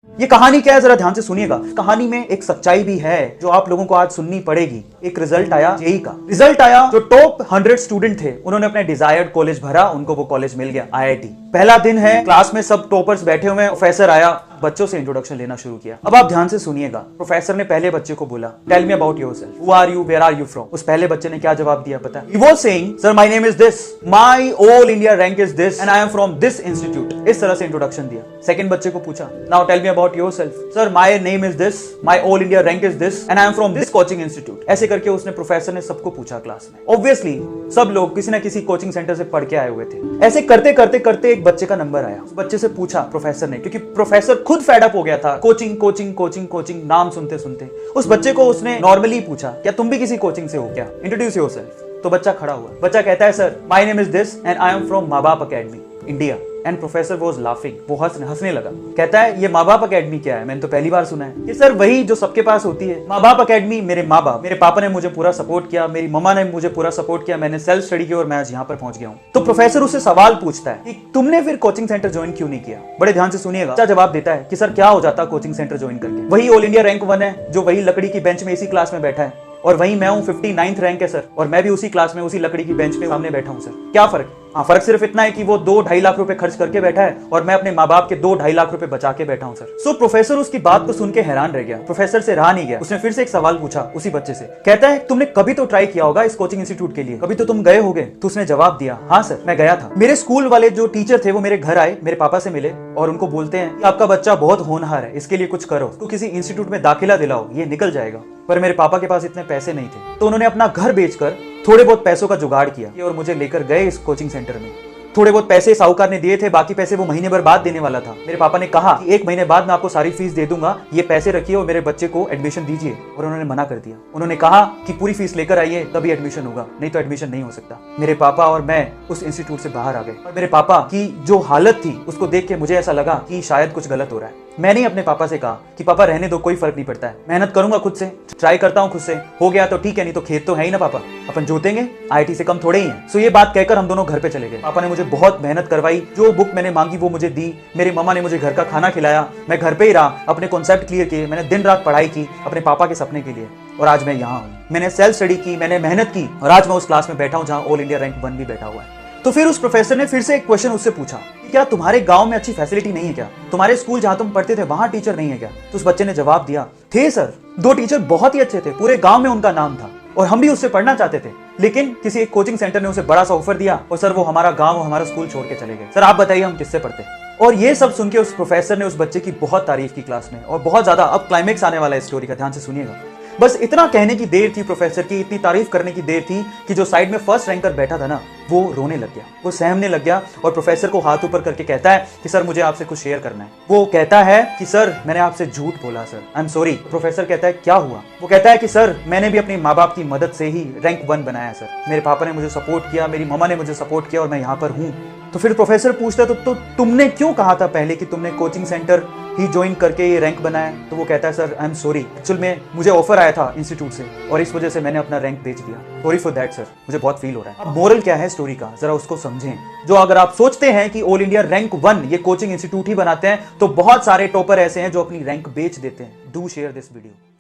ये कहानी क्या है जरा ध्यान से सुनिएगा। कहानी में एक सच्चाई भी है जो आप लोगों को आज सुननी पड़ेगी। एक रिजल्ट आया जेईई का। रिजल्ट आया, जो टॉप 100 स्टूडेंट थे उन्होंने अपने डिजायर्ड कॉलेज भरा, उनको वो कॉलेज मिल गया, आईआईटी। पहला दिन है, क्लास में सब टॉपर्स बैठे हुए हैं। प्रोफेसर आया, बच्चों से इंट्रोडक्शन लेना शुरू किया। अब आप ध्यान से सुनिएगा। प्रोफेसर ने पहले बच्चे को बोला, tell me about yourself, who are you, where are you from. उस पहले बच्चे ने क्या जवाब दिया पता है? He was saying, sir my name is this, my all India rank is this and I am from this institute. इस तरह से इंट्रोडक्शन दिया। सेकंड बच्चे को पूछा, now tell me about yourself, sir my name is this, my all India rank is this and I am from this coaching institute. ऐसे करके उसने प्रोफेसर ने सबको पूछा क्लास में। ऑब्वियसली सब लोग किसी ना किसी कोचिंग सेंटर से पढ़ के आए हुए थे। ऐसे करते करते करते एक बच्चे का नंबर आया। उस बच्चे से पूछा प्रोफेसर ने, क्योंकि प्रोफेसर खुद फेड अप हो गया था कोचिंग कोचिंग कोचिंग कोचिंग नाम सुनते सुनते। उस बच्चे को उसने नॉर्मली पूछा, क्या तुम भी किसी कोचिंग से हो क्या, इंट्रोड्यूस योरसेल्फ। तो बच्चा खड़ा हुआ। बच्चा कहता है, sir my name is this and I am from माँ बाप academy India. And professor was laughing, वो हंसने लगा। कहता है, ये माँ बाप अकेडमी क्या है, मैंने तो पहली बार सुना है। ये सर वही जो सबके पास होती है, माँ बाप अकेडमी। मेरे माँ बाप, मेरे पापा ने मुझे पूरा सपोर्ट किया, मेरी मम्मा ने मुझे पूरा सपोर्ट किया, मैंने सेल्फ स्टडी की और मैं आज यहाँ पर पहुंच गया हूँ। तो प्रोफेसर उससे सवाल पूछता है कि तुमने फिर कोचिंग सेंटर ज्वाइन क्यों नहीं किया। बड़े ध्यान से सुनिएगा। अच्छा जवाब देता है कि सर क्या हो जाता कोचिंग सेंटर ज्वाइन करके, वही ऑल इंडिया रैंक 1 है, जो वही लकड़ी की बेंच में इसी क्लास में बैठा है, और वहीं मैं हूं 59th रैंक है सर, और मैं भी उसी क्लास में उसी लकड़ी की बेंच पे सामने बैठा हूं सर। क्या फर्क है? हाँ, फर्क सिर्फ इतना है कि वो 2-2.5 लाख रुपए खर्च करके बैठा है और मैं अपने माँ बाप के 2-2.5 लाख रुपए बचा के बैठा हूं सर। सो प्रोफेसर उसकी बात को सुन के हैरान रह गया। प्रोफेसर से रहा नहीं गया। उसने फिर से एक सवाल पूछा उसी बच्चे से। कहता है, तुमने कभी तो ट्राई किया होगा इस कोचिंग इंस्टीट्यूट के लिए, कभी तो तुम गए होगे। तो उसने जवाब दिया, हाँ सर मैं गया था। मेरे स्कूल वाले जो टीचर थे वो मेरे घर आए, मेरे पापा से मिले और उनको बोलते हैं कि आपका बच्चा बहुत होनहार है, इसके लिए कुछ करो, तो किसी इंस्टीट्यूट में दाखिला दिलाओ, ये निकल जाएगा। पर मेरे पापा के पास इतने पैसे नहीं थे, तो उन्होंने अपना घर बेचकर थोड़े बहुत पैसों का जुगाड़ किया और मुझे लेकर गए इस कोचिंग सेंटर में। थोड़े बहुत पैसे साहूकार ने दिए थे, बाकी पैसे वो महीने भर बाद देने वाला था। मेरे पापा ने कहा कि 1 महीने बाद मैं आपको सारी फीस दे दूंगा, ये पैसे रखिए और मेरे बच्चे को एडमिशन दीजिए। और उन्होंने मना कर दिया। उन्होंने कहा कि पूरी फीस लेकर आइए तभी एडमिशन होगा, नहीं तो एडमिशन नहीं हो सकता। मेरे पापा और मैं उस इंस्टीट्यूट से बाहर आ गए और मेरे पापा की जो हालत थी उसको देख के मुझे ऐसा लगा कि शायद कुछ गलत हो रहा है। मैंने अपने पापा से कहा कि पापा रहने दो, कोई फर्क नहीं पड़ता है, मेहनत करूंगा खुद से, ट्राई करता हूं खुद से, हो गया तो ठीक है, नहीं तो खेत तो है ही ना पापा, अपन जोतेंगे, आईआईटी से कम थोड़े ही हैं। सो ये बात कहकर हम दोनों घर पे चले गए। पापा ने मुझे बहुत मेहनत करवाई, जो बुक मैंने मांगी वो मुझे दी, मेरी मम्मा ने मुझे घर का खाना खिलाया, मैं घर पे ही रहा, अपने कॉन्सेप्ट क्लियर किए, मैंने दिन रात पढ़ाई की अपने पापा के सपने के लिए, और आज मैं यहाँ हूँ। मैंने सेल्फ स्टडी की, मैंने मेहनत की और आज मैं उस क्लास में बैठा हूँ जहाँ ऑल इंडिया रैंक 1 भी बैठा हुआ है। तो फिर उस प्रोफेसर ने फिर से एक क्वेश्चन उससे पूछा, क्या तुम्हारे गांव में अच्छी फैसिलिटी नहीं है क्या, तुम्हारे स्कूल जहां तुम पढ़ते थे वहां टीचर नहीं है क्या। तो उस बच्चे ने जवाब दिया, थे सर, 2 टीचर बहुत ही अच्छे थे, पूरे गांव में उनका नाम था और हम भी उससे पढ़ना चाहते थे, लेकिन किसी एक कोचिंग सेंटर ने उसे बड़ा सा ऑफर दिया और सर वो हमारा गांव और हमारा स्कूल छोड़ के चले गए। सर आप बताइए हम किससे पढ़ते। और ये सब सुन के उस प्रोफेसर ने उस बच्चे की बहुत तारीफ की क्लास में, और बहुत ज्यादा। अब क्लाइमेक्स आने वाला है स्टोरी का, ध्यान से सुनिएगा। बस इतना कहने की देर थी प्रोफेसर की, इतनी तारीफ करने की देर थी कि जो साइड में फर्स्ट रैंकर बैठा था ना, वो रोने लग गया, वो सहमने लग गया और प्रोफेसर को हाथ ऊपर करके कहता है कि सर मुझे आपसे कुछ शेयर करना है। वो कहता है कि सर मैंने आपसे झूठ बोला sir, I am sorry. Professor कहता है क्या हुआ। वो कहता है कि सर मैंने भी अपने माँ बाप की मदद से ही रैंक 1 बनाया सर, मेरे पापा ने मुझे सपोर्ट किया, मेरी मम्मा ने मुझे सपोर्ट किया और मैं यहाँ पर हूँ। तो फिर प्रोफेसर पूछता है, तो तुमने क्यों कहा था पहले कि तुमने कोचिंग सेंटर ही ज्वाइन करके ये रैंक बनाया। तो वो कहता है, sir I am sorry, actual में मुझे ऑफर आया था इंस्टीट्यूट से और इस वजह से मैंने अपना रैंक बेच दिया, सॉरी फॉर दैट सर, मुझे बहुत फील हो रहा है। अब मोरल क्या है स्टोरी का, जरा उसको समझें। जो अगर आप सोचते हैं कि ऑल इंडिया रैंक 1 ये कोचिंग इंस्टीट्यूट ही बनाते हैं, तो बहुत सारे टॉपर ऐसे हैं जो अपनी रैंक बेच देते हैं। Do share this video.